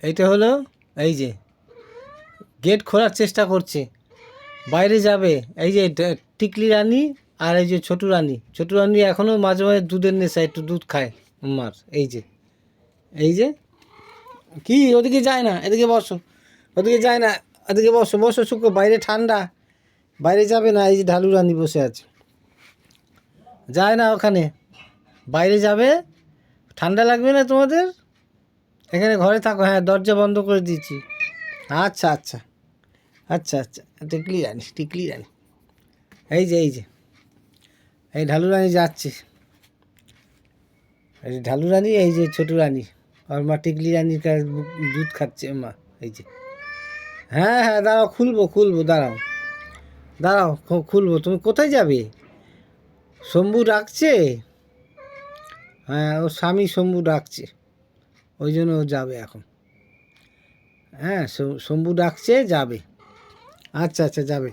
এইটা হলো, এই যে গেট খোলার চেষ্টা করছে, বাইরে যাবে। এই যে টিকলি রানী আর এই যে ছোটু রানী এখনও মাঝে মাঝে দুধের নেশা, একটু দুধ খায় মার। এই যে কি, ওদিকে যায় না, এদিকে বসো, ওদিকে যায় না, এদিকে বসো বসো, শুকো, বাইরে ঠান্ডা, বাইরে যাবে না। এই যে ঢালু রানী বসে আছে, যায় না ওখানে, বাইরে যাবে, ঠান্ডা লাগবে না তোমাদের, এখানে ঘরে থাকো। হ্যাঁ, দরজা বন্ধ করে দিয়েছি। আচ্ছা আচ্ছা আচ্ছা আচ্ছা, টিকলি রানী, এই যে এই ঢালু রানী যাচ্ছে, এই যে ঢালু রানী, এই যে ছোটু রানী, আর মা টিকলি রানীর কাছে দুধ খাচ্ছে মা। এই যে, হ্যাঁ হ্যাঁ, দাঁড়াও, খুলবো, দাঁড়াও দাঁড়াও, খুলবো। তুমি কোথায় যাবে? শম্ভু ডাকছে, হ্যাঁ, ওর স্বামী শম্ভু ডাকছে, ওই জন্য ও যাবে এখন। হ্যাঁ, শম্ভু ডাকছে, যাবে। আচ্ছা আচ্ছা, যাবে।